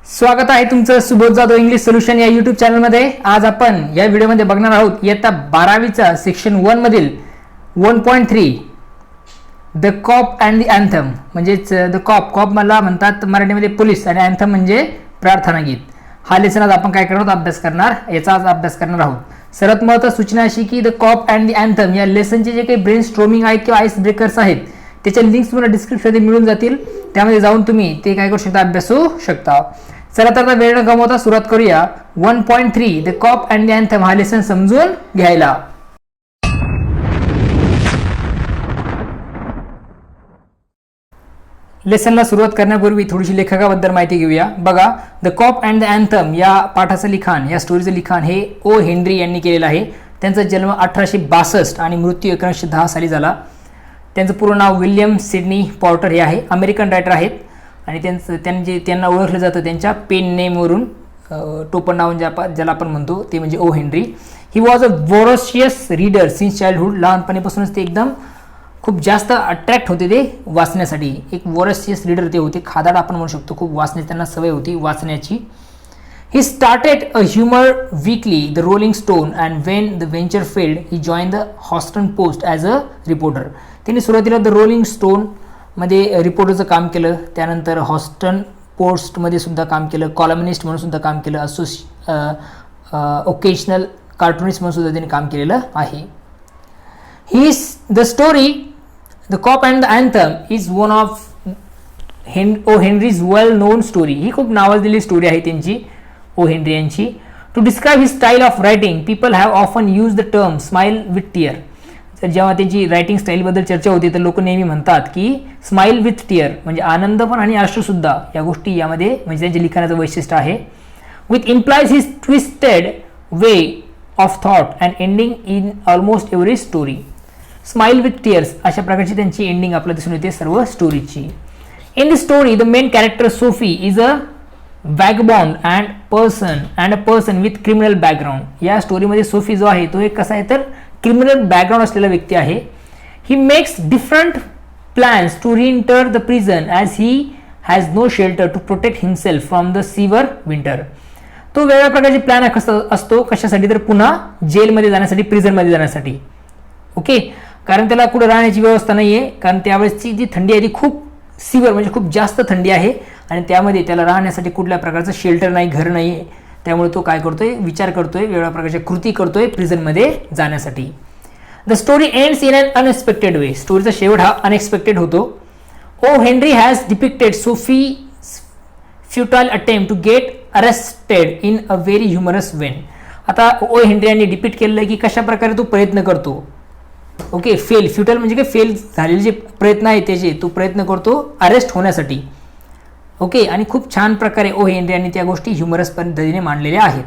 स्वागत आहे तुमचं सुबोध जाधव इंग्लिश सोल्युशन या यूट्यूब चॅनलमध्ये. आज आपण या व्हिडिओमध्ये बघणार आहोत इयत्ता 12वीचा सेक्शन 1 मधील 1.3 the cop and the anthem. म्हणजेच द कॉप मला म्हणतात मराठीमध्ये पोलीस आणि अँथम म्हणजे प्रार्थना गीत. हा लेसन आज आपण काय करणार आहोत, अभ्यास करणार, याचा आज अभ्यास करणार आहोत. सर्वात महत्त्वाची सूचना अशी की the cop and the anthem या लेसनचे जे काही ब्रेन स्ट्रोमिंग आहेत किंवा आईस ब्रेकर्स आहेत त्याच्या लिंक्स तुम्हाला डिस्क्रिप्शनमध्ये मिळून जातील. त्यामध्ये जाऊन तुम्ही ते काय करू शकता, अभ्यासू शकता. चला तर आता वेळ न गमावता सुरुवात करूया 1.3 the cop and the anthem हा लेसन समजून घ्यायला. लेसनला सुरुवात करण्यापूर्वी थोडीशी लेखकाबद्दल माहिती घेऊया. बघा, the cop and the anthem या पाठाचं लिखाण, या स्टोरीचं लिखाण हे ओ हेनरी यांनी केलेलं आहे. त्यांचा जन्म 1862 आणि मृत्यू 1910 साली झाला. त्यांचं पूर्ण नाव विल्यम सिडनी पॉर्टर हे आहे. अमेरिकन रायटर आहेत आणि त्यांना ओळखलं जातं त्यांच्या पेन नेमवरून. टोपण नाव ज्याला आपण म्हणतो ते म्हणजे O Henry. He was a voracious reader since childhood. लहानपणीपासूनच ते एकदम खूप जास्त अट्रॅक्ट होते ते वाचण्यासाठी. एक वोरोशियस रीडर ते होते, खादाड आपण म्हणू शकतो. खूप वाचण्याची त्यांना सवय होती वाचण्याची. He started a humour weekly the rolling stone and Wien the venture failed he join the Houston post as a reporter. त्यांनी सुरुवातीला द रोलिंग स्टोन मध्ये रिपोर्टरचं काम केलं, त्यानंतर हॉस्टन पोस्टमध्ये सुद्धा काम केलं, कॉलमनिस्ट म्हणून सुद्धा काम केलं, ओकेशनल कार्टुनिस्ट म्हणून सुद्धा त्यांनी काम केलेलं आहे. The story the cop and the anthem is one of O Henry's well known story. ही खूप नावाजलेली स्टोरी आहे त्यांची, ओ हेनरी यांची. To describe his style of writing people have often use the term smile with tear. तर जेव्हा त्यांची writing स्टाईलबद्दल चर्चा होती तर लोक नेहमी म्हणतात की स्माइल विथ टियर म्हणजे आनंद पण आणि अश्रूसुद्धा या गोष्टी यामध्ये म्हणजे त्यांच्या लिखाणाचं वैशिष्ट्य आहे. With implies his twisted way of thought and ending in almost every story. Smile with tears अशा प्रकारची त्यांची एंडिंग आपल्याला दिसून येते सर्व स्टोरीची. In the story the main character Soapy is a vagabond and a person with criminal background. या स्टोरीमध्ये सोफी जो आहे तो एक कसा आहे तर क्रिमिनल बॅकग्राऊंड असलेला व्यक्ती आहे. He makes different plans to reenter the prison as he has no shelter to protect himself from the severe winter. तो वेगळ्या प्रकारचे प्लॅन असतो कशासाठी तर पुन्हा जेलमध्ये जाण्यासाठी, प्रिझनमध्ये जाण्यासाठी. ओके, कारण त्याला कुठं राहण्याची व्यवस्था नाही आहे, कारण त्यावेळेसची जी थंडी आहे ती खूप सिव्हर म्हणजे खूप जास्त थंडी आहे आणि त्यामध्ये त्याला राहण्यासाठी कुठल्या प्रकारचं शेल्टर नाही, घर नाही आहे. त्यामुळे तो काय करतोय, विचार करतोय, वेगळ्या प्रकारच्या कृती करतोय प्रिझनमध्ये जाण्यासाठी. The story ends in an unexpected way. स्टोरीचा शेवट हा अनएक्सपेक्टेड होतो. O Henry has depicted Soapy futile attempt to get arrested in a very humorous vein. आता ओ हेनरी यांनी डिपिक्ट केलेलं आहे की कशा प्रकारे तो प्रयत्न करतो. ओके, फ्युटाईल म्हणजे काय, फेल झालेले जे प्रयत्न आहेत त्याचे तो प्रयत्न करतो अरेस्ट होण्यासाठी. ओके, आणि खूप छान प्रकारे ओ हेनरी यांनी त्या गोष्टी ह्युमरस पद्धतीने मांडलेल्या आहेत.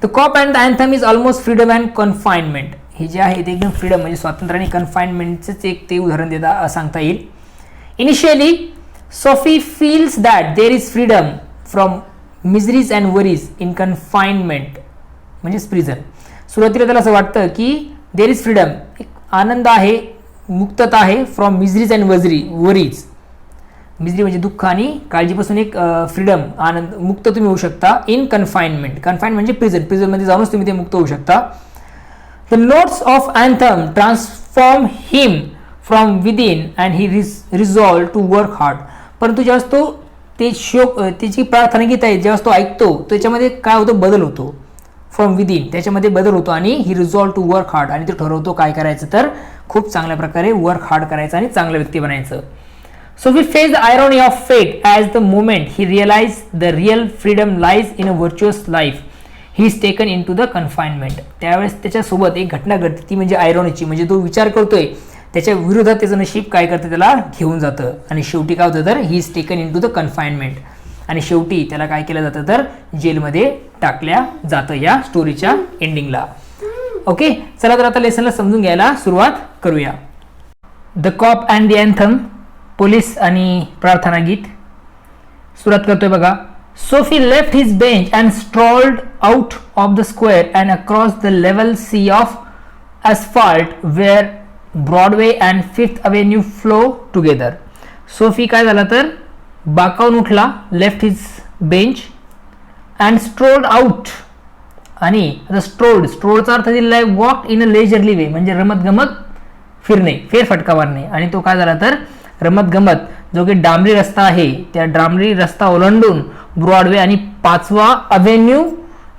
The cop and the anthem is almost freedom and confinement. हे जे आहे ते एकदम फ्रीडम म्हणजे स्वातंत्र्य आणि कन्फाइनमेंटचंच एक ते उदाहरण सांगता येईल. Initially Soapy feels that there is freedom from miseries and worries in confinement म्हणजेच प्रिझन. सुरुवातीला त्याला असं वाटतं की देर इज फ्रीडम, एक आनंद आहे, मुक्तता आहे, from miseries and worries. Misery म्हणजे दुःख आणि काळजीपासून एक फ्रीडम, आनंद, मुक्त तुम्ही होऊ शकता इन कन्फाइनमेंट. कन्फाइन म्हणजे प्रिझनमध्ये जाऊनच तुम्ही ते मुक्त होऊ शकता. The notes of anthem transform him from within and he resolve to work hard. परंतु जेव्हा तो ते त्याची प्रार्थना गीत आहे जेव्हा तो ऐकतो त्याच्यामध्ये काय होतो, बदल होतो. फ्रॉम विदिन त्याच्यामध्ये बदल होतो आणि ही रिझॉल्व टू वर्क हार्ड आणि ते ठरवतो काय करायचं तर खूप चांगल्या प्रकारे वर्क हार्ड करायचं आणि चांगला व्यक्ती बनायचं. So we face the irony of fate as the moment he realized the real freedom lies in a virtuous life. He is taken into the confinement. त्यावेळेस त्याच्यासोबत एक घटना घडते ती म्हणजे आयरॉनीची, म्हणजे तो विचार करतोय त्याच्या विरोधात त्याचं नशीब काय करतं, त्याला घेऊन जातं आणि शेवटी काय होतं तर he is taken into the confinement आणि शेवटी त्याला काय केलं जातं तर जेलमध्ये टाकल्या जातं या स्टोरीच्या एंडिंगला. ओके, चला तर आता लेसनला समजून घ्यायला सुरुवात करूया. The cop and the anthem, police आणि प्रार्थना गीत. सुरुवात करतोय बघा. Soapy left his bench and strolled out of the square and across the level sea of asphalt where Broadway and Fifth Avenue flow together. Soapy काय झाला तर बाकावून उठला, left his bench and strolled out. आणि आता स्ट्रोलचा अर्थ दिलेला आहे walk in a leisurely way, म्हणजे रमत गमत फिरणे, फेरफटका मारणे. आणि तो काय झाला तर रमत गमत जो की डांबरी रस्ता आहे त्या डांबरी रस्ता ओलांडून ब्रॉडवे आणि 5वा अव्हेन्यू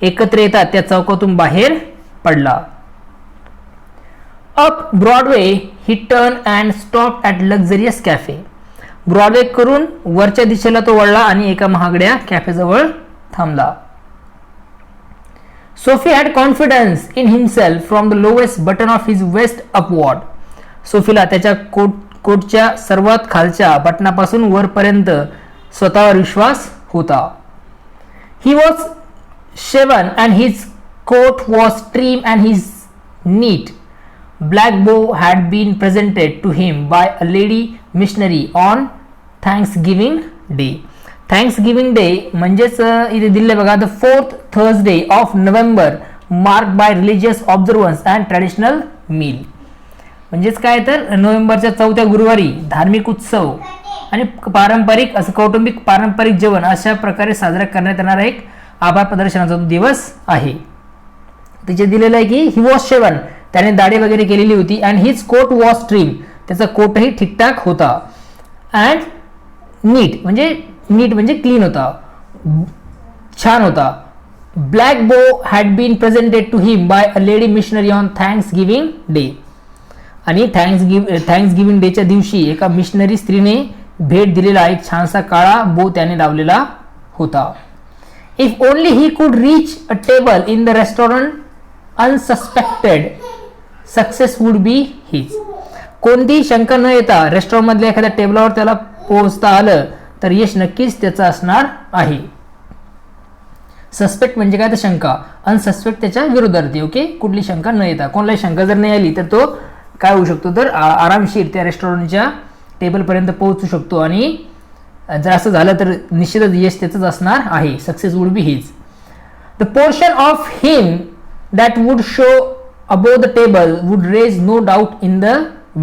एकत्र येतात त्या चौकातून बाहेर पडला. Up Broadway he turn and stop at luxurious cafe. Broadway करून वरच्या दिशेला तो वळला आणि एका महागड्या कॅफेजवळ थांबला. Soapy had confidence in himself from the lowest button of his vest upward. सोफीला त्याच्या कोटच्या सर्वात खालच्या बटनापासून वरपर्यंत स्वतःवर विश्वास होता. He was shaven and his coat was trim and his neat. Black bow had been presented to him by a lady missionary on Thanksgiving Day. Thanksgiving Day म्हणजेच इथे दिले बघा the 4th Thursday of November marked by religious observance and traditional meal. म्हणजेच काय तर नोव्हेंबरच्या 4थ्या गुरुवारी धार्मिक उत्सव आणि पारंपरिक असं कौटुंबिक पारंपरिक जेवण अशा प्रकारे साजरा करण्यात येणारा एक आभार प्रदर्शनाचा दिवस आहे. तिचे दिलेलं आहे की ही वॉज शेवन, त्याने दाढी वगैरे केलेली होती. And his coat was trim, त्याचा कोटही ठीकठाक होता. अँड नीट म्हणजे क्लीन होता, छान होता. Black bow had been presented to him by a lady missionary on thanksgiving day. आणि थँक्सगिव्हिंग डेच्या दिवशी एका मिशनरी स्त्रीने भेट दिलेला एक छानसा काळा बो त्याने लावलेला होता. If only he could reach a table in the restaurant unsuspected success would be his. कोणतीही शंका न येता रेस्टॉरंटमधल्या एखाद्या टेबलावर त्याला पोहोचता आलं तर यश नक्कीच त्याचं असणार आहे. सस्पेक्ट म्हणजे काय तर शंका, अनसस्पेक्ट त्याच्या विरोधार्थी. ओके, कुठली शंका न येता, कोणालाही शंका जर नाही आली तर तो काय होऊ शकतो तर आरामशीर त्या रेस्टॉरंटच्या टेबलपर्यंत पोहोचू शकतो. आणि जर असं झालं तर निश्चितच यश त्याचंच असणार आहे. Success would be his. The portion of him that would show above the table would raise no doubt in the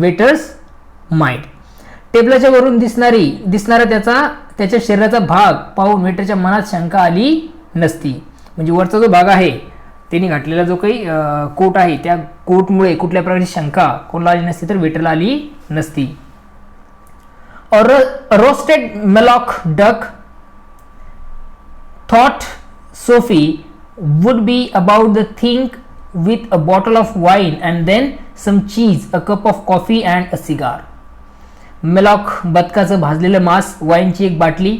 waiter's mind. टेबलाच्या वरून दिसणारा त्याच्या शरीराचा भाग पाहून वेटरच्या मनात शंका आली नसती. म्हणजे वरचा जो भाग आहे त्यांनी घातलेला जो काही कोट आहे त्या कोटमुळे कुठल्या प्रकारची शंका कोणाला आली नसती तर वेटरला आली नसती. Roasted malloc duck thought Sophie would be about the thing with a bottle of wine and then some cheese, a cup of coffee and a cigar. मेलॉक बदकाचं भाजलेलं मांस, वाईनची एक बाटली,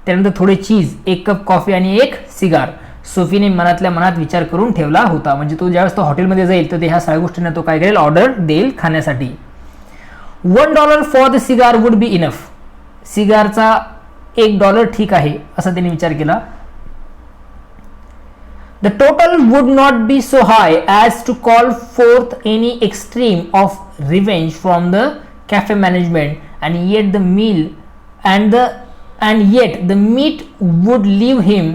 त्यानंतर थोडे चीज, एक कप कॉफी आणि एक सिगार. सोफीने मनातल्या मनात विचार करून ठेवला होता. म्हणजे तो ज्यावेळेस तो हॉटेलमध्ये जाईल तर ह्या सगळ्या गोष्टींना तो काय करेल, ऑर्डर देईल खाण्यासाठी. $1 for the cigar would be enough. सिगारचा $1 ठीक आहे असा त्याने विचार केला. The total would not be so high as to call forth any extreme of revenge from the cafe management, and yet the meat would leave him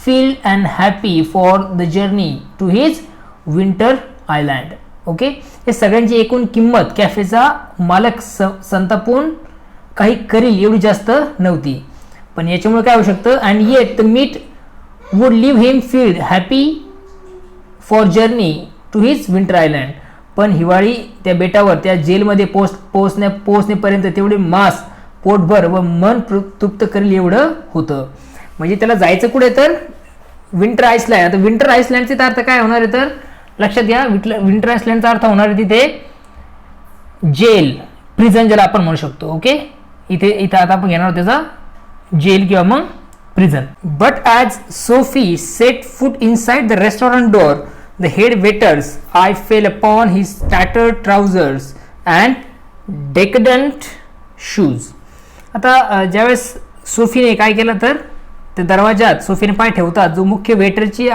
filled and happy for the journey to his winter island. Okay, हे सगळ्यांची एकूण किंमत कॅफेचा मालक संतापून काही करील एवढी जास्त नव्हती. पण याच्यामुळे काय होऊ शकतं, and yet the meat would leave him filled happy for journey to his winter island. पण हिवाळी त्या बेटावर त्या जेलमध्ये पोहोचण्यापर्यंत तेवढे मांस पोटभर व मन तृप्त करेल एवढं होतं. म्हणजे त्याला जायचं कुठे तर विंटर आईसलँड. आता विंटर आईसलँडचा अर्थ काय होणार आहे तर लक्षात घ्या, विंटर आईसलँडचा अर्थ होणार आहे तिथे जेल, प्रिझन ज्याला आपण म्हणू शकतो. ओके, इथे आता आपण घेणार आहोत त्याचा जेल किंवा मग prison. But as Sophie set foot inside the restaurant door, the head waiter's eye fell upon his tattered trousers and decadent shoes. आता ज्यावेळेस सोफीने काय केलं तर त्या दरवाजात सोफीने पाय ठेवतात जो मुख्य वेटरची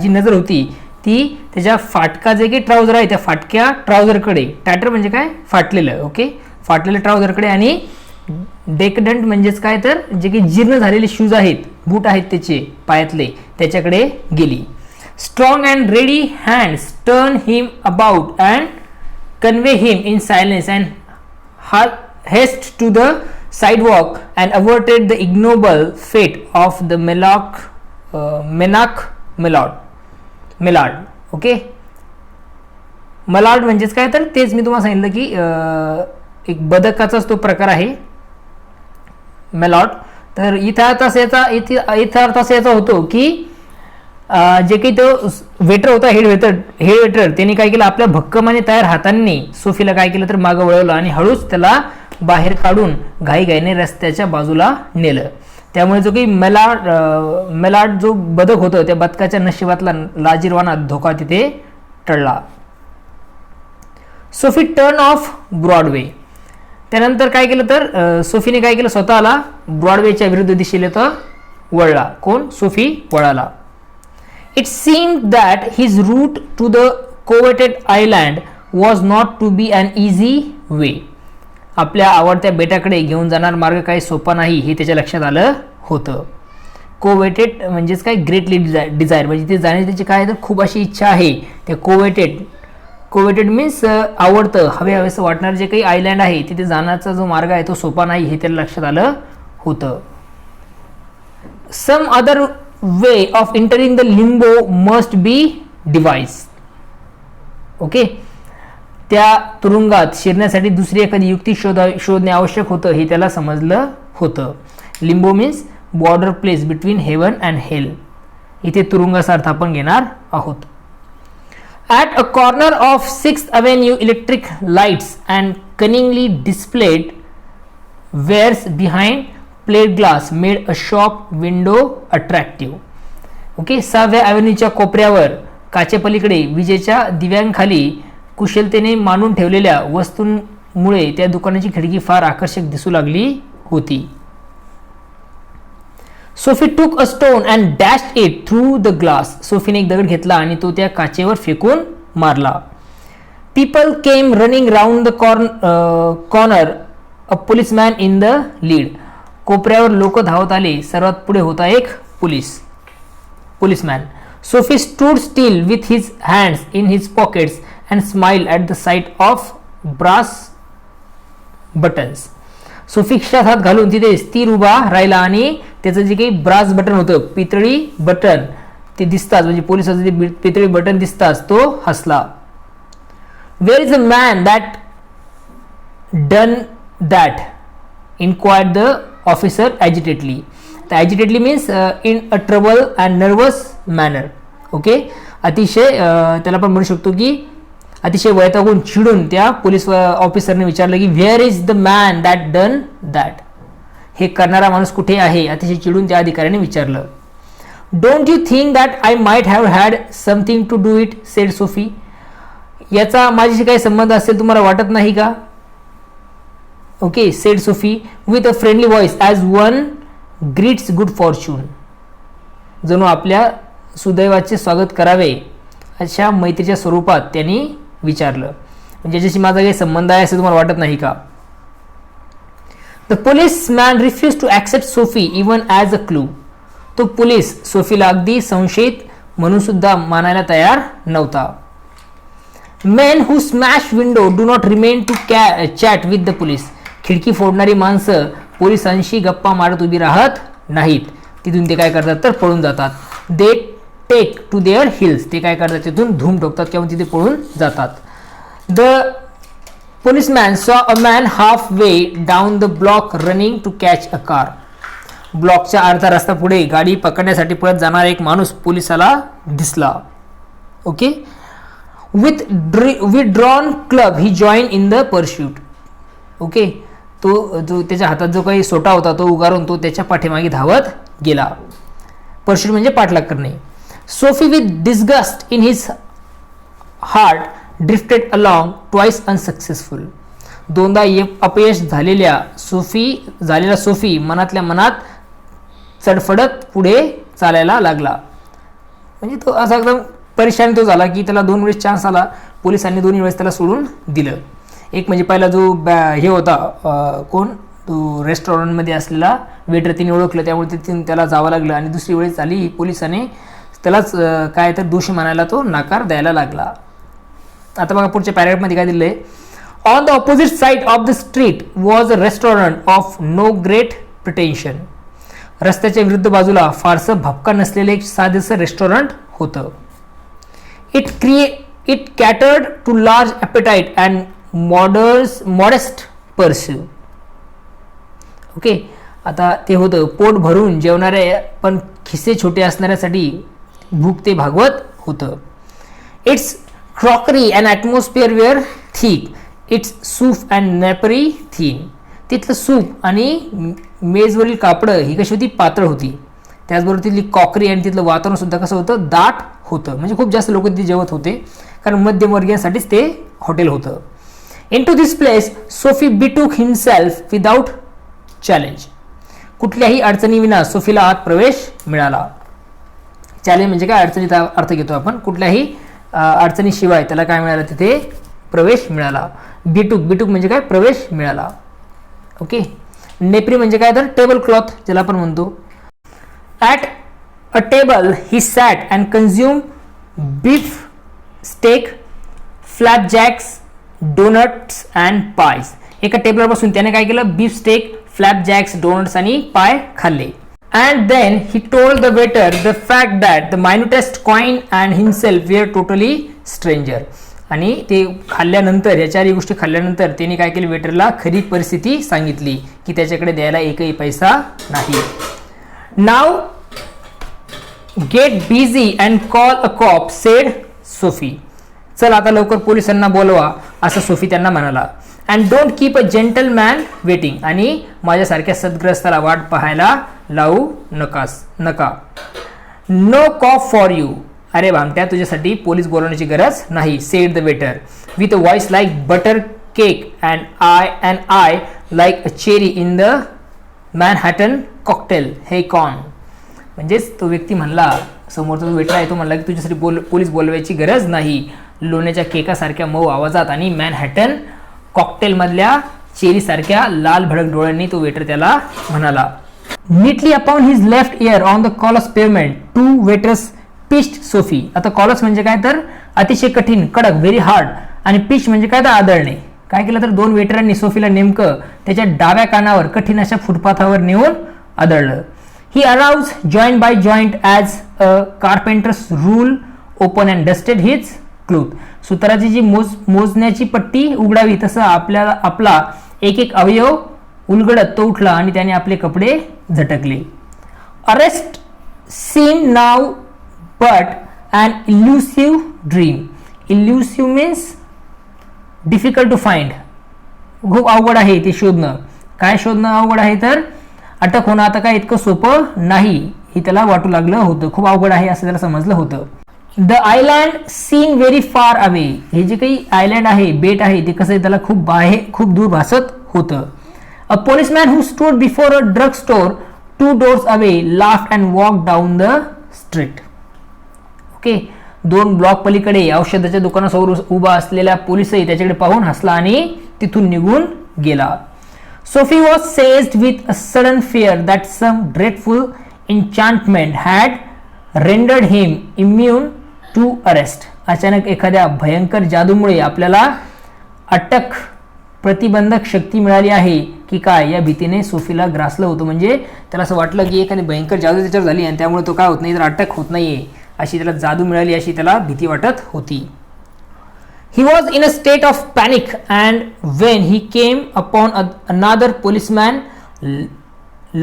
जी नजर होती ती त्याच्या फाटका जे काही ट्राउझर आहे त्या फाटक्या ट्राउझरकडे. टॅटर म्हणजे काय, फाटलेलं. ओके, फाटलेलं ट्राउझरकडे. आणि डेकडंट म्हणजेच काय तर जे काही जीर्ण झालेले शूज आहेत, बूट आहेत त्याचे पायातले, त्याच्याकडे गेली. Strong and ready hands turn him about and convey him in silence and haste to the sidewalk and averted the ignoble fate of the Menach Millard. Okay, Malad म्हणजेच काय, तर तेच मी तुम्हाला सांगितलं की एक बदकाचाच तो प्रकार आहे मेलॉट. तर इथं अर्थ असा याचा होतो की जे काही तो वेटर होता, हेड वेटर, त्यांनी काय केलं, आपल्या भक्कम आणि तयार हातांनी सोफीला काय केलं तर मागं वळवलं आणि हळूच त्याला बाहेर काढून घाईघाईने रस्त्याच्या बाजूला नेलं. त्यामुळे जो काही मेलाड जो बदक होतं, त्या बदकाच्या नशिबातला लाजिरवाना धोका तिथे टळला. Sophie turn off Broadway. त्यानंतर काय केलं तर सोफीने काय केलं, स्वतःला ब्रॉडवेच्या विरुद्ध दिशेला तर वळला. कोण? सोफी वळाला. It seemed that his route to the coveted island was not to be an easy way. आपल्या आवडत्या बेटाकडे घेऊन जाणार मार्ग काही सोपा नाही हे त्याच्या लक्षात आलं होतं. कोवेटेड म्हणजेच काय, ग्रेटली डिझायर, म्हणजे ते जाण्याची त्याची काय तर खूप अशी इच्छा आहे. ते कोवेटेड मीन्स आवडतं, हवेसं वाटणार जे काही आयलँड आहे तिथे जाण्याचा जो मार्ग आहे तो सोपा नाही हे त्याला लक्षात आलं होतं. Some other way of entering the limbo must be device. Okay, त्या तुरुंगात शिरण्यासाठी दुसरी एखादी युक्ती शोधणे आवश्यक होतं हे त्याला समजलं होतं. Limbo means border place between heaven and hell. इथे तुरुंगाचा अर्थ आपण घेणार आहोत. At a corner of 6th Avenue, electric lights and cunningly displayed wares behind plate glass made a shop window attractive. Okay, 6व्या ॲव्हेन्यूच्या कोपऱ्यावर काचेपलीकडे विजेच्या दिव्यांखाली कुशलतेने मांडून ठेवलेल्या वस्तूंमुळे त्या दुकानाची खिडकी फार आकर्षक दिसू लागली होती. Soapy took a stone and dashed it through the glass. सोफीने एक दगड घेतला आणि तो त्या काचेवर फेकून मारला. People came running round the corner, a policeman in the lead. कोपऱ्यावर लोक धावत आले, सर्वात पुढे होता एक policeman. Soapy stood still with his hands in his pockets and smile at the sight of brass buttons. Soapy खिशात हात घालून तिथे स्थिर उभा राहिला आणि त्याचं जे काही ब्रास बटन होतं, पितळी बटन, ते दिसताच, म्हणजे पोलिसाचं जे पितळी बटन दिसताच तो हसला. Where is a man that done that inquired the officer agitatedly. तर agitatedly means in a trouble and nervous manner. Okay, अतिशय त्याला आपण म्हणू शकतो की अतिशय वैतागून चिडून त्या पोलीस ऑफिसरने विचारलं की where is the man that done that. हे करणारा माणूस कुठे आहे, अतिशय चिडून त्या अधिकाऱ्याने विचारलं. Don't you think that I might have had something to do it, said Soapy. याचा माझ्याशी काही संबंध असेल तुम्हाला वाटत नाही का? Okay, said Soapy with a friendly voice as one greets good fortune. जणू आपल्या सुदैवाचे स्वागत करावे अशा मैत्रीच्या स्वरूपात त्यांनी विचारलं. ज्याच्याशी माझा काही संबंध आहे असं तुम्हाला वाटत नाही का? The policeman refuse to accept Soapy even as a clue. तो पोलीस सोफीला अगदी संशयित म्हणून सुद्धा मानायला तयार नव्हता. Men who smash window do not remain to chat with the police. खिडकी फोडणारी माणसं पोलिसांशी गप्पा मारत उभी राहत नाहीत, तिथून ते काय करतात तर पळून जातात. They take to their heels. ते काय करतात, तिथून धूम ठोकतात किंवा तिथे पळून जातात. The policeman saw a man half way down the block running to catch a car. ब्लॉकच्या अर्धा रस्ता पुढे गाडी पकडण्यासाठी पळत जाणारा एक माणूस पोलिसाला दिसला. Okay, with drawn club he join in the pursuit. Okay, तो जो त्याच्या हातात जो काही सोटा होता तो उगारून तो त्याच्या पाठीमागे धावत गेला. परस्यूट म्हणजे पाठलाग करणे. Sophie with disgust in his heart drifted along twice unsuccessful. दोनदा अपयश झालेला सोफी मनातल्या मनात चडफडत पुढे चालायला लागला. म्हणजे तो असा एकदम परेशान तो झाला की त्याला 2 वेळेस चान्स आला, पोलिसांनी 2 वेळेस त्याला सोडून दिलं. एक म्हणजे पहिला जो हे होता कोण तो रेस्टॉरंटमध्ये असलेला वेटर तिने ओळखलं, त्यामुळे तिथून त्याला जावं लागलं. आणि दुसरी वेळेस आली पोलिसाने त्यालाच काय तर दोषी मानायला तो नकार द्यायला लागला. आता बघा पुढच्या पॅरेग्राफमध्ये काय दिलं आहे. On the opposite side of the street was a restaurant of no great pretension. रस्त्याच्या विरुद्ध बाजूला फारसं भपका नसलेलं एक साधेसं रेस्टॉरंट होतं. It catered to large appetite and modest purses. Okay, आता ते होतं पोट भरून जेवणाऱ्या पण खिसे छोटे असणाऱ्यासाठी भूक ते भागवत होतं. Its crockery and atmosphere were thick, its soup and napery thin. तिथलं सूप आणि मेजवरील कापडं ही कशी होती, पातळ होती. त्याचबरोबर तिथली कॉकरी आणि तिथलं वातावरण सुद्धा कसं होतं, दाट होतं. म्हणजे खूप जास्त लोक तिथे जेवत होते, कारण मध्यमवर्गीयांसाठीच ते हॉटेल होतं. Into this place Soapy betook himself without challenge. कुठल्याही अडचणीविना सोफीला आत प्रवेश मिळाला. चॅलेंज म्हणजे काय, अडचणीचा अर्थ घेतो आपण. कुठल्याही अडचणीशिवाय त्याला काय मिळालं, तिथे प्रवेश मिळाला. बिटूक म्हणजे काय, प्रवेश मिळाला. ओके, नेपरी म्हणजे काय, तर टेबल क्लॉथ ज्याला आपण म्हणतो. At a table he sat and consume beef steak, flapjacks, doughnuts and pies. एका टेबलवर बसून त्याने काय केलं, बीफ स्टेक, फ्लॅपजॅक्स, डोनट्स आणि पाय खाल्ले. And then he told the waiter the fact that the minutest coin and himself were totally stranger. आणि ते खाल्ल्यानंतर, या चारही गोष्टी खाल्ल्यानंतर त्याने काय केलं, वेटरला खरी परिस्थिती सांगितली की त्याच्याकडे द्यायला एकही पैसा नाही. Now get busy and call a cop said Soapy. चल आता लवकर पोलिसांना बोलवा असं सोफी त्यांना म्हणाला. And don't keep a gentleman waiting. आणि माझ्यासारख्या सद्ग्रस्ताला वाट पाहायला लावू नका. No cop for you. अरे भामट्या, तुझ्यासाठी पोलीस बोलवण्याची गरज नाही. Said the waiter with a voice like butter cake and eye like a cherry in the Manhattan cocktail hey Con. म्हणजेच तो व्यक्ती म्हणला, समोरचा जो वेटर आहे तो म्हणला की तुझ्यासाठी पोलीस बोलवायची गरज नाही. लोण्याच्या केकासारख्या मऊ आवाजात आणि मॅनहॅटन कॉकटेलमधल्या चेरीसारख्या लाल भडक डोळ्यांनी तो वेटर त्याला म्हणाला. Neatly upon his left ear on the callous pavement two waiters pitched Soapy. आता कॉलस म्हणजे काय, तर अतिशय कठीण, कडक, व्हेरी हार्ड. आणि पिच म्हणजे काय, तर आदळणे. काय केलं तर दोन वेटरांनी सोफीला नेमकं त्याच्या डाव्या कानावर कठीण अशा फुटपाथावर नेऊन आदळलं. He arose joint by joint as a carpenter's rule open and dusted his cloth. सुताराची जी मोजण्याची पट्टी उघडावी तसं आपला एक एक अवयव उलगडत तो उठला आणि त्याने आपले कपडे झटकले. Arrest seen now but an elusive dream. Elusive means difficult to find. खूप अवघड आहे ते शोधणं. काय शोधणं अवघड आहे, तर अटक होणं आता काय इतकं सोपं नाही हे त्याला वाटू लागलं होतं. खूप अवघड आहे असं त्याला समजलं होतं. The island seen very far away. हे जे काही आयलँड आहे, बेट आहे, ते कसं त्याला खूप दूर भासत होतं. A policeman who stood before a drug store 2 doors away laughed and walk down the street. Okay, 2 block पलीकडे औषधाच्या दुकानासमोर उभा असलेला पोलिसही त्याच्याकडे पाहून हसला आणि तिथून निघून गेला. Soapy was seized with a sudden fear that some dreadful enchantment had rendered him immune to arrest. अचानक एखाद्या भयंकर जादूमुळे आपल्याला अटक प्रतिबंधक शक्ती मिळाली आहे की काय, या भीतीने सोफीला ग्रासलं होतं. म्हणजे त्याला असं वाटलं की एखादी भयंकर जादू त्याच्यावर झाली आणि त्यामुळे तो काय होत नाही, तर अटक होत नाहीये अशी त्याला जादू मिळाली अशी त्याला भीती वाटत होती. He was in a state of panic and when he came upon another policeman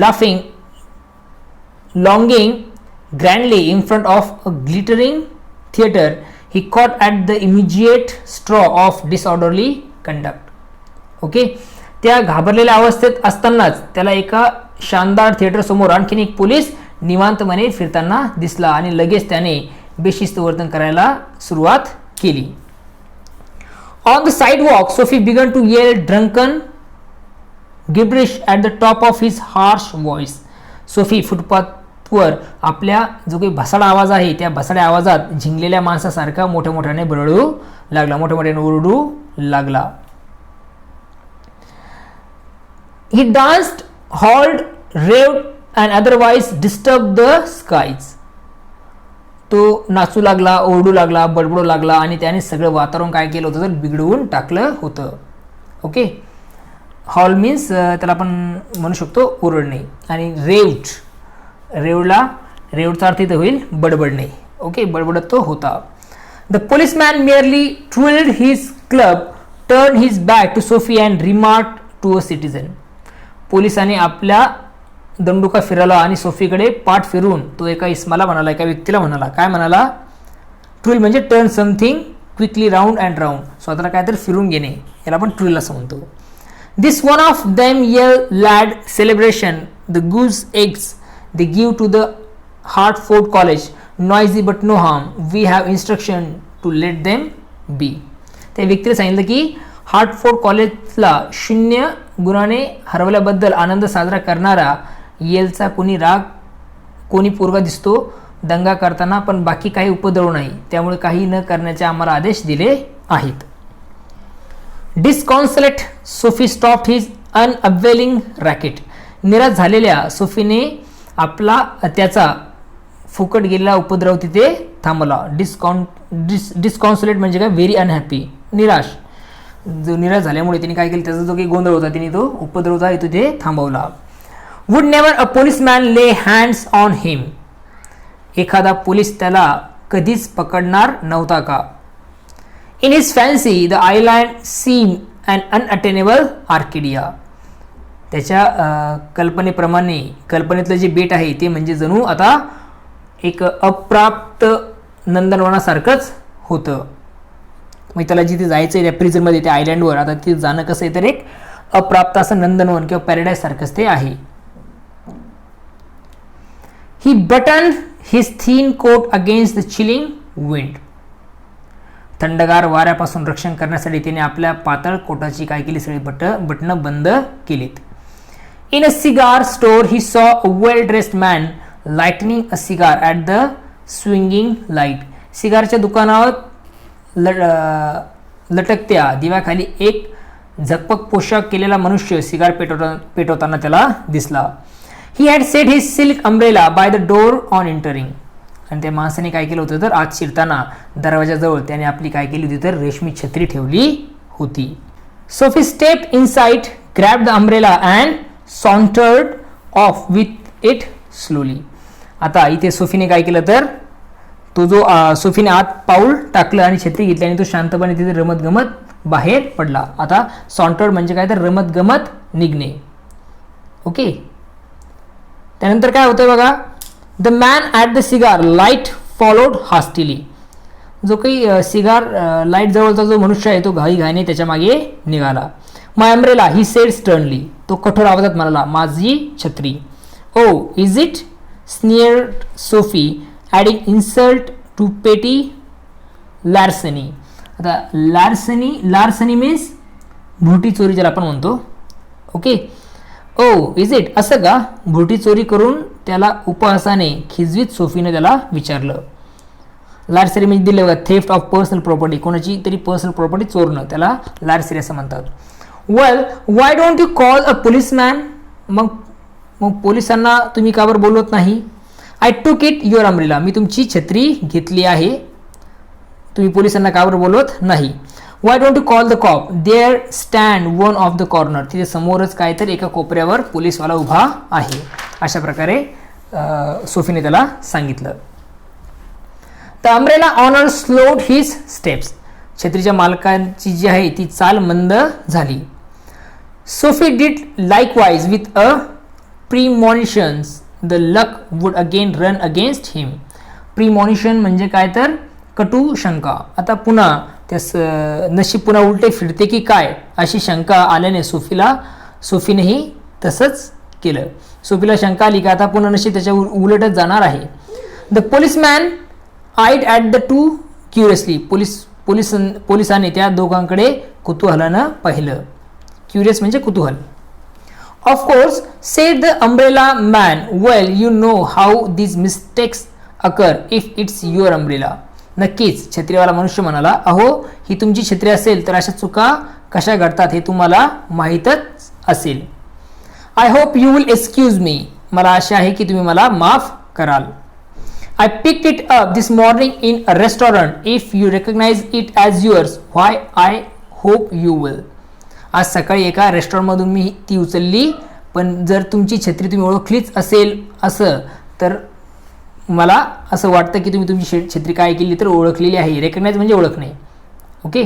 laughing longing grandly in front of a glittering theater, he caught at the immediate straw of disorderly conduct. Okay, त्या घाबरलेल्या अवस्थेत असतानाच त्याला एका शानदार theatre समोर आणखीन एक पोलीस निवांतपणे फिरताना दिसला आणि लगेच त्याने बेशिस्त वर्तन करायला सुरुवात केली. On the sidewalk, Sophie began to yell drunken gibberish at the top of his harsh voice. Soapy फुटपाथवर आपल्या जो काही भसाडा आवाज आहे त्या भसाड्या आवाजात झिंगलेल्या माणसासारखा मोठ्याने बरळू लागला, मोठ्याने ओरडू लागला. He danced, howled, raved and otherwise disturbed the skies. तो नाचू लागला, ओरडू लागला, बडबडू लागला आणि त्याने सगळं वातावरण काय केलं होतं तर बिघडवून टाकलं होतं. ओके. हॉल मीन्स त्याला आपण म्हणू शकतो ओरडणे. आणि रेवडचा अर्थ इथं होईल बडबडणे. ओके, बडबडत तो होता. The policeman merely twirled his club, turn his back to Soapy and remark to a citizen. पोलिसाने आपल्या दंडुका फिरवला आणि सोफीकडे पाठ फिरून तो एका इस्माला म्हणाला, एका व्यक्तीला म्हणाला. काय म्हणाला? ट्विल म्हणजे turn something quickly round and round, स्वतःला काहीतरी फिरून घेणे, याला आपण ट्विल असं म्हणतो. This one of them Yale lad celebration the goose eggs they give to the Hartford College noisy but no harm, we have instruction to let them be. त्या व्यक्तीला सांगितलं की हार्टफोर्ड कॉलेजला 0 गुणाने हरवल्याबद्दल आनंद साजरा करणारा येलचा कोणी पोरगा दिसतो दंगा करताना, पण बाकी काही उपद्रव नाही, त्यामुळे काही न करण्याचे आम्हाला आदेश दिले आहेत. डिस्कॉन्सलेट सोफी स्टॉप्ड हिज अनअवेलिंग रॅकेट. निराश झालेल्या सोफीने त्याचा फुकट गेलेला उपद्रव तिथे थांबवला. डिस्कॉन्सलेट म्हणजे काय? व्हेरी अनहॅपी, निराश. जो निराश झाल्यामुळे तिने काय केलं, त्याचा जो काही गोंधळ होता तिने तो उपद्रव आहे तो तिथे थांबवला. Would never a policeman lay hands on him. एखादा पोलीस त्याला कधीच पकडणार नव्हता का? In his fancy the island seem and unattainable Arcadia. त्याच्या कल्पनेप्रमाणे कल्पनेतलं जे बेट आहे ते म्हणजे जणू आता एक अप्राप्त नंदनवनासारखंच होतं. मग त्याला जिथे जायचं आहे त्या प्रिझनमध्ये त्या आयलँडवर, आता तिथे जाणं कसं आहे तर एक अप्राप्त असं नंदनवन किंवा पॅराडाईज सारखंच ते आहे. He button his thin coat against the chilling wind. थंडगार वाऱ्यापासून रक्षण करण्यासाठी तिने आपल्या पातळ कोटाची काय केली, सगळी बटणं बंद केलीत. In a cigar store he saw a well dressed man lighting a cigar at the swinging light. सिगारच्या दुकानावर लटकत्या दिव्याखाली एक झकपक पोशाख केलेला मनुष्य सिगार पेटवताना त्याला दिसला. He had set his silk umbrella by the door on entering. आणि त्या माणसाने काय केलं होतं तर आत शिरताना दरवाजाजवळ त्याने आपली काय केली होती तर रेशमी छत्री ठेवली होती. Sophie step inside, grab the umbrella and sauntered of with it slowly. आता इथे सोफीने काय केलं तर तो जो सोफीने आत पाऊल टाकलं आणि छत्री घेतली आणि तो शांतपणे तिथे रमत गमत बाहेर पडला. आता सॉन्टर्ड म्हणजे काय तर रमत गमत निघणे. ओके, त्यानंतर काय होतंय बघा. The man at the cigar light followed hastily. जो काही सिगार लाईट जवळचा जो मनुष्य आहे तो घाईघाईने त्याच्या मागे निघाला. My umbrella he said sternly. तो कठोर आवाजात म्हणाला, माझी छत्री. Oh is it sneered Soapy adding insult to petty larceny. आता लार्सनी मीन्स भुरटी चोरी ज्याला आपण म्हणतो. ओके, ओ इज इट, असं का? भुरटी चोरी करून त्याला उपहासाने खिजवीत सोफीने त्याला विचारलं. लार्सरी म्हणजे दिले बघा, थेफ्ट ऑफ पर्सनल प्रॉपर्टी, कोणाची तरी पर्सनल प्रॉपर्टी चोरणं, त्याला लार्सरी असं म्हणतात. Well why don't you call a policeman. मग पोलिसांना तुम्ही का बरं बोलवत नाही? आय टूक इट युअर अम्ब्रेला. मी तुमची छत्री घेतली आहे, तुम्ही पोलिसांना का बरं बोलवत नाही? Why don't you call the cop, there stand one of the corner. तिथे समोरच काय तर एका कोपऱ्यावर पोलीसवाला उभा आहे. अशा प्रकारे सोफीने त्याला सांगितलं. The umbrella owner slowed his steps. छत्रीच्या मालकांची जी आहे ती चाल मंद झाली. Soapy did likewise with a premonitions the luck would again run against him. Premonition म्हणजे काय तर कटू शंका. आता पुन्हा त्या नशीब पुन्हा उलटे फिरते की काय अशी शंका आल्याने सोफीनेही तसंच केलं. सोफीला शंका आली की आता पुन्हा नशीब त्याच्या उलटच जाणार आहे. The policeman eyed at the two curiously. पोलिसाने त्या दोघांकडे कुतूहलानं पाहिलं. क्युरियस म्हणजे कुतूहल. Of course said the umbrella man, well you know how these mistakes occur if it's your umbrella. नक्कीच, छत्रीवाला मनुष्य म्हणाला, अहो ही तुमची छत्री असेल तर अशा चुका कशा घडतात हे तुम्हाला माहीतच असेल. I hope you will excuse me. मला आशा आहे की तुम्ही मला माफ कराल. I picked it up this morning in a restaurant. If you recognise it as yours, why I hope you will. आज सकाळी एका रेस्टॉरंटमधून मी ती उचलली, पण जर तुमची छत्री तुम्ही ओळखलीच असेल असं तर मला असं वाटतं की तुम्ही तुमची छत्री काय केली तर ओळखलेली आहे. रेकग्नाइज म्हणजे ओळखणे. Okay.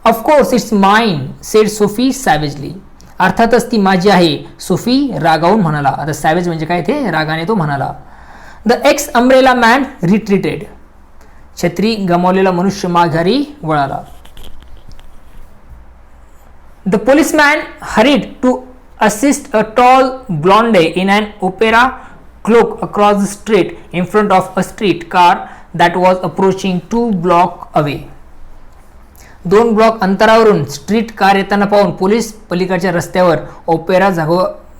Of course it's mine said Soapy savagely. अर्थातच ती माझी आहे, सोफी रागावून म्हणाला. आता सॅवेज म्हणजे काय ते रागाने तो म्हणाला. The ex umbrella man retreated. छत्री गमावलेला मनुष्य माघारी वळाला. The policeman hurried to assist a tall blonde in an opera cloak across the street in front of a street car that was approaching 2 block away. 2 block अंतरावरून street car येताना पाहून police पलीकडच्या रस्त्यावर ओपेरा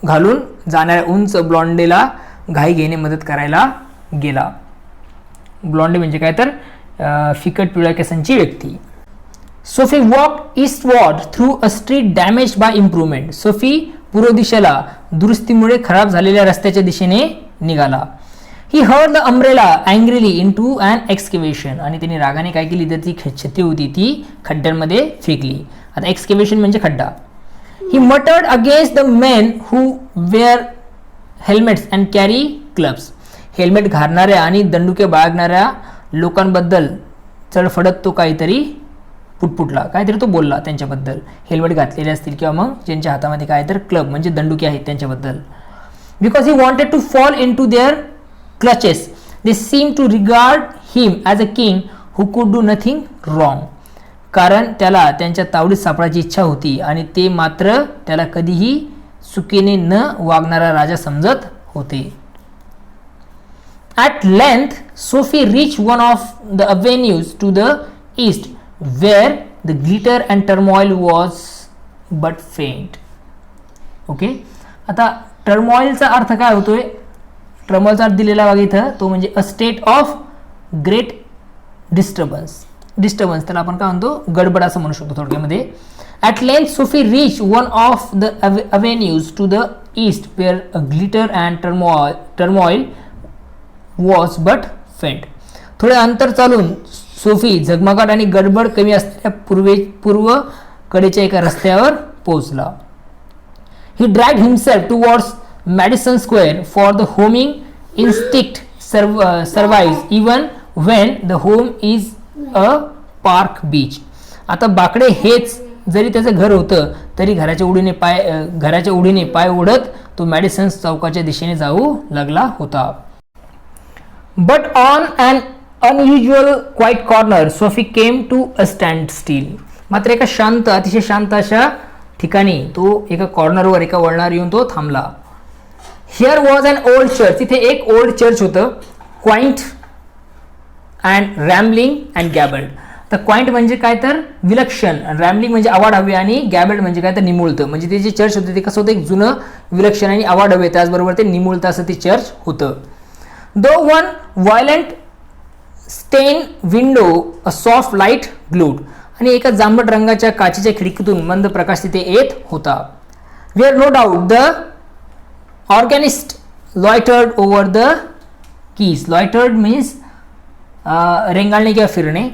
घालून जाणाऱ्या उंच ब्लॉन्डेला घाई घेणे मदत करायला गेला. ब्लॉन्डे म्हणजे काय तर फिकट पिवळ्या केसांची व्यक्ती. Soapy walk eastward through a street damage by improvement. Soapy पूर्व दिशेला दुरुस्तीमुळे खराब झालेल्या रस्त्याच्या दिशेने निघाला. He hurled the umbrella angrily into an excavation. आणि त्यांनी रागाने काय केली तर ती छत्री होती ती खड्ड्यांमध्ये फेकली. आता एक्सकेव्हेशन म्हणजे खड्डा. He muttered against the men who wear helmets and carry clubs. Helmet घालणाऱ्या आणि दंडुके बाळगणाऱ्या लोकांबद्दल चढफडत तो काहीतरी पुटपुटला, काहीतरी तो बोलला त्यांच्याबद्दल. हेल्मेट घातलेले असतील किंवा मग ज्यांच्या हातामध्ये काय तर क्लब म्हणजे दंडुके आहेत त्यांच्याबद्दल. Because he wanted to fall into their clutches they seem to regard him as a king who could do nothing wrong. कारण त्याला त्यांच्या तावडीत सापडायची इच्छा होती आणि ते मात्र त्याला कधीही चुकीने न वागणारा राजा समजत होते. At length, Sophie reached one of the avenues to the east, where the glitter and turmoil was but faint. Okay. आता टर्मॉइलचा अर्थ काय होतोय? टर्मॉइलचा अर्थ दिलेला बघा इथं, तो म्हणजे a state of great disturbance. Disturbance त्याला आपण काय म्हणतो? गडबड असं म्हणू शकतो थोडक्यामध्ये. At length, Sophie reached one of the avenues to the east, where a glitter and turmoil was but faint. थोडे अंतर चालून सोफी झगमगाट आणि गडबड कमी असलेल्या पूर्वकडेच्या एका रस्त्यावर पोहोचला. He dragged himself towards Madison Square, for the homing instinct survives even when the home is a park beach. आता बाकडे हेच जरी त्याचं घर होतं तरी घराच्या उडीने पाय ओढत तो मॅडिसन चौकाच्या दिशेने जाऊ लागला होता. But on an unusual quiet corner, Sophie came to a standstill. मात्र एका अतिशय शांत अशा ठिकाणी तो एका कॉर्नरवर एका वळणावर येऊन तो थांबला. Here was an old church. तिथे एक ओल्ड चर्च होतं. Quaint and rambling and gabled. तर क्वाइंट म्हणजे काय तर विलक्षण, रॅम्बलिंग म्हणजे आवाढव्य आणि गॅबल्ड म्हणजे काय तर निमुळतं. म्हणजे ते जे चर्च होतं ते कसं होतं? एक जुनं विलक्षण आणि आवाढव्य, त्याचबरोबर ते निमुळतं असं ते चर्च होतं. Though one violent stained window, a soft light glowed. आणि एका जांभट रंगाच्या काचेच्या खिडकीतून मंद प्रकाश तिथे येत होता. Where no doubt the organist loitered over the keys. Loitered means रेंगाळणे किंवा फिरणे.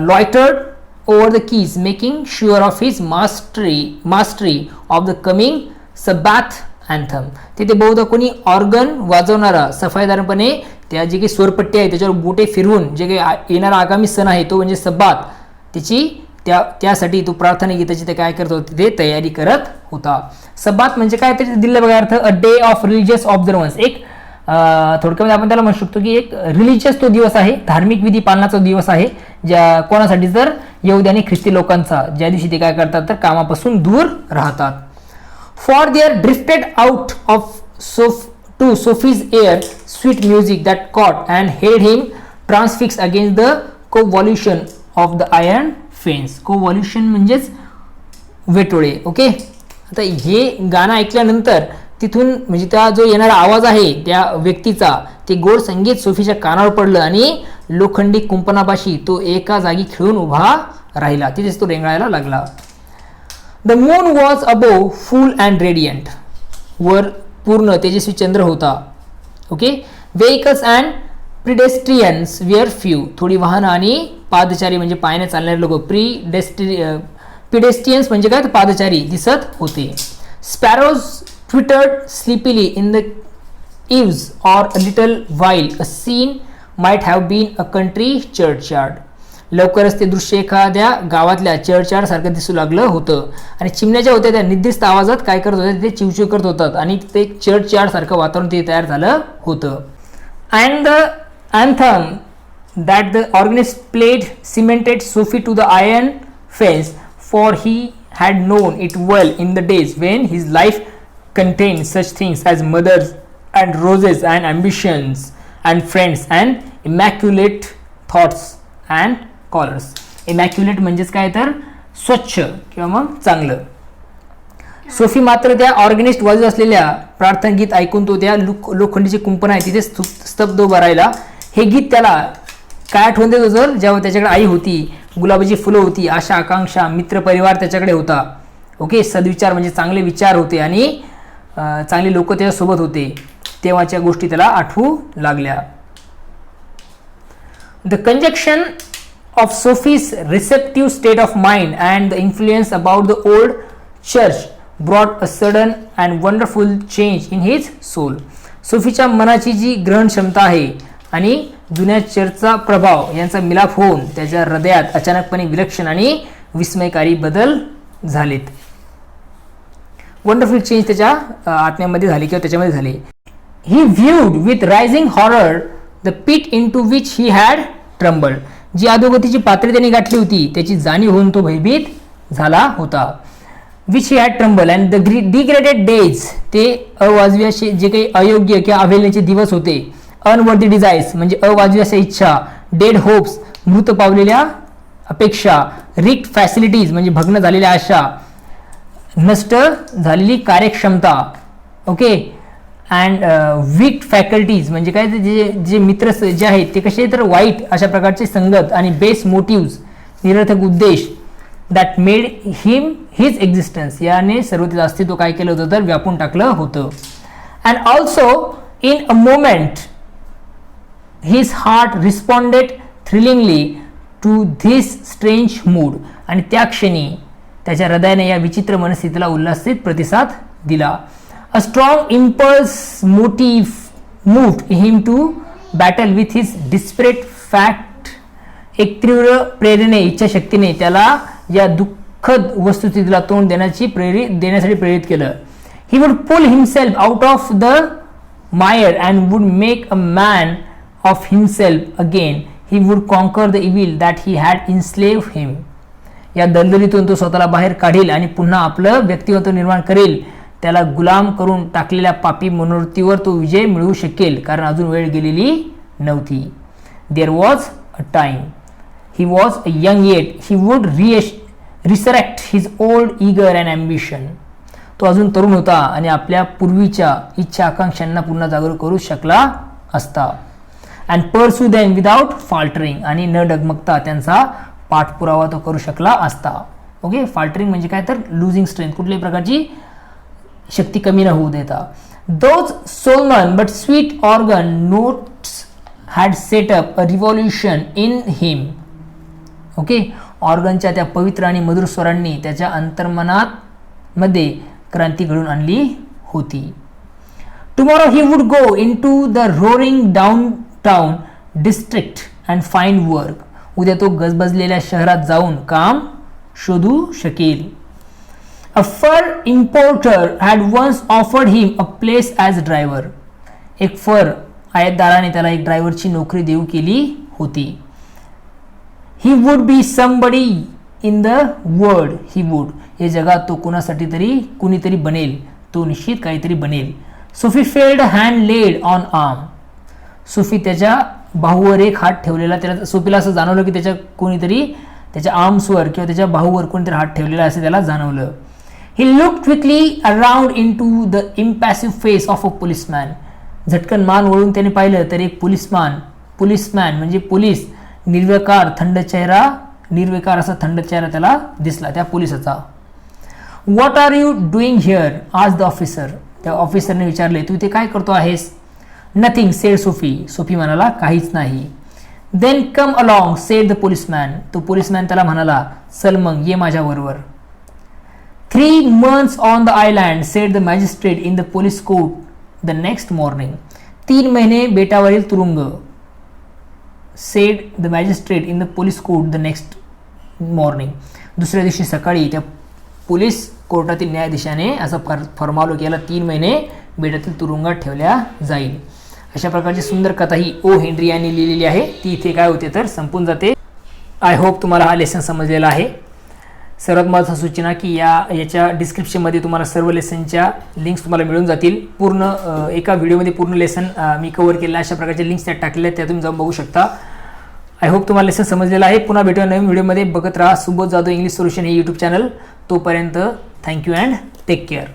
Loitered over the keys, making sure of his mastery of the coming Sabbath anthem. तिथे बहुधा कोणी ऑर्गन वाजवणारा सफाईदारपणे त्या जे काही स्वरपट्टी आहे त्याच्यावर बोटे फिरवून जे काही येणारा आगामी सण आहे तो म्हणजे सब्बात, त्यासाठी तो प्रार्थना गीताची ते काय करत होता? तिथे तयारी करत होता. सब्बात म्हणजे काय ते दिलं बघा अर्थ, a day of religious observance. एक थोडक्यामध्ये आपण त्याला म्हणू शकतो की एक रिलिजियस तो दिवस आहे, धार्मिक विधी पालनाचा दिवस आहे. ज्या कोणासाठी? तर यहुदी आणि ख्रिस्ती लोकांचा, ज्या दिवशी ते काय करतात तर कामापासून दूर राहतात. For there drifted out of to Sophie's ear sweet music that caught and held him transfixed against the convolution of the iron fence. Convolution म्हणजेच वेटोळे. ओके. आता हे गाणं ऐकल्यानंतर तिथून म्हणजे त्या जो येणारा आवाज आहे त्या व्यक्तीचा ते गोड संगीत सोफीच्या कानावर पडलं आणि लोखंडी कुंपणापाशी तो एका जागी खिळून उभा राहिला. तिथेच तो रेंगाळायला लागला. The moon was above, full and radiant. वर पूर्ण तेजस्वी चंद्र होता. Okay. Vehicles and pedestrians were few. थोडी वाहनं आणि पादचारी म्हणजे पायाने चालणारे लोक. पेडेस्ट्रियन्स म्हणजे काय, पादचारी दिसत होते. Sparrows twittered sleepily in the eaves or a little while a scene might have been a country churchyard. लवकरच ते दृश्य एखाद्या गावातल्या चर्चयार्ड सारखं दिसू लागलं होतं. आणि चिमण्याच्या होत्या त्या निर्दिष्ट आवाजात काय करत होत्या, ते चिवचिव करत होतात आणि ते चर्चयार्ड सारखं वातावरण ते तयार झालं होतं. And the anthem that the organist played cemented Sophie to the iron fence, for he had known it well in the days when his life contained such things as mothers and roses and ambitions and friends and immaculate thoughts and colors. Immaculate म्हणजेच काय तर स्वच्छ किंवा मग चांगलं. Sophie मात्र त्या organist वाजत असलेल्या प्रार्थना गीत ऐकून तो त्या लोखंडीची कुंपण आहे तिथे स्तब्ध उभा राहिला. हे गीत त्याला काय आठवण देत होतं, जेव्हा त्याच्याकडे आई होती, गुलाबाची फुलं होती, आशा आकांक्षा, मित्र परिवार त्याच्याकडे होता. ओके, सद्विचार म्हणजे चांगले विचार होते आणि चांगले लोक त्याच्यासोबत होते, तेव्हाच्या गोष्टी त्याला आठवू लागल्या. The conjunction of Sophie's receptive state of mind and the influence about the old church brought a sudden and wonderful change in his soul. सोफीच्या मनाची जी ग्रहण क्षमता आहे आणि जुन्या चर्चचा प्रभाव यांचा मिलाप होऊन त्याच्या हृदयात अचानकपणे विलक्षण आणि विस्मयकारी बदल झालेत. वंडरफुल चेंज त्याच्या आत्म्यामध्ये झाले किंवा त्याच्यामध्ये झाले. He viewed with rising horror the pit into which he had trembled. जी अधोगतीची पातळी त्यांनी गाठली होती त्याची जाणीव होऊन तो भयभीत झाला होता. Which he had tremble and the degraded days, ते अवाजवी असे जे काही अयोग्य किंवा अवहेलनेचे दिवस होते. अनवर्दी डिझायर्स म्हणजे अवाजवी अशा इच्छा. डेड होप्स मृत पावलेल्या अपेक्षा. रिक्ट फॅसिलिटीज म्हणजे भग्न झालेल्या आशा. नष्ट झालेली कार्यक्षमता. ओके, अँड वीक फॅकल्टीज म्हणजे काय, जे जे मित्र जे आहेत ते कसे तर वाईट अशा प्रकारचे संगत आणि बेस मोटिव्स निरर्थक उद्देश. That made him his existence, याने सर्व तिचं अस्तित्व काय केलं होतं तर व्यापून टाकलं होतं. And also in a moment his heart responded thrillingly to this strange mood. आणि त्या क्षणी त्याच्या हृदयाने या विचित्र मनस्थितीला उल्हासित प्रतिसाद दिला. A strong impulse motive moved him to battle with his desperate fact. एक तीव्र प्रेरणे इच्छाशक्तीने त्याला या दुःखद वस्तुस्थितीला तोंड देण्यासाठी प्रेरित केलं. He would pull himself out of the mire and would make a man of himself again. He would conquer the evil that he had enslaved him. या दलदलीतून तो स्वतःला बाहेर काढेल आणि पुन्हा आपलं व्यक्तिमत्व निर्माण करेल. त्याला गुलाम करून टाकलेल्या पापी मनोवृत्तीवर तो विजय मिळवू शकेल, कारण अजून वेळ गेलेली नव्हती. There was a time he was a young yet he would resurrect his old eager and ambition. तो अजून तरुण होता आणि आपल्या पूर्वीच्या इच्छा आकांक्षांना पुन्हा जागरूक करू शकला असता. अँड परसू देम विदाउट फाल्टरिंग, आणि न डगमगता त्यांचा पाठपुरावा तो करू शकला असता. ओके, फाल्टरिंग म्हणजे काय तर लुझिंग स्ट्रेंथ, कुठल्याही प्रकारची शक्ती कमी न होऊ देता. Those solemn but sweet organ notes had set up a revolution in him. Okay, ऑर्गनच्या त्या पवित्र आणि मधुर स्वरांनी त्याच्या अंतर्मनात मध्ये क्रांती घडून आणली होती. Tomorrow he would go into the roaring downtown district and find work. उद्या तो गजबजलेल्या शहरात जाऊन काम शोधू शकेल. A fur importer had once offered him a place as driver. एक फर आयातदाराने त्याला एक ड्रायव्हरची नोकरी देऊ केली होती. He would be somebody in the world. He would, हे जगात तो कुणीतरी बनेल, तो निश्चित काहीतरी बनेल. Sophie felt a hand laid on arm. Sophie त्याच्या बाहूवर एक हात ठेवलेला, त्याला सोफीला असं जाणवलं की त्याच्या आर्म्सवर किंवा त्याच्या बाहूवर कोणीतरी हात ठेवलेला असं त्याला जाणवलं. He looked quickly around into the impassive face of a policeman. झटकन मान वळून त्याने पाहिलं तर एक पुलिसमॅन म्हणजे पोलीस, निर्विकार असा थंड चेहरा त्याला दिसला त्या पोलिसाचा. What are you doing here? asked the officer. त्या ऑफिसरने विचारले, तू इथे काय करतो आहेस? Nothing, said Sophie. सोफी म्हणाला, काहीच नाही. Then come along, said the policeman. तो पोलिसमॅन त्याला म्हणाला, चल मग ये माझ्या बरोबर. 3 months on the island, said the magistrate in the police court the next morning. 3 महिने बेटावरील तुरुंग, said the magistrate in the police court the next morning. दुसऱ्या दिवशी सकाळी त्या पोलीस कोर्टातील न्यायाधीशाने असा फरमावलं केला 3 महिने बेटातील तुरुंगात ठेवल्या जाईल. अशा प्रकारची सुंदर कथा ही ओ हेनरी यांनी लिहिलेली आहे. ती इथे काय होते तर संपून जाते. आय होप तुम्हाला हा लेसन समजलेला आहे. सर्वात महत्त्वाची सूचना की याच्या डिस्क्रिप्शनमध्ये तुम्हाला सर्व लेसनच्या लिंक्स तुम्हाला मिळून जातील. पूर्ण एका व्हिडिओमध्ये पूर्ण लेसन मी कव्हर केलं, अशा प्रकारचे लिंक्स त्यात टाकलेले आहेत, त्या तुम्ही जाऊन बघू शकता. आय होप तुम्हाला लेसन समजलेला आहे. पुन्हा भेटूया नवीन व्हिडिओमध्ये. बघत राहा सुबोध जाधव इंग्लिश सोल्युशन हे यूट्यूब चॅनल. तोपर्यंत थँक्यू अँड टेक केअर.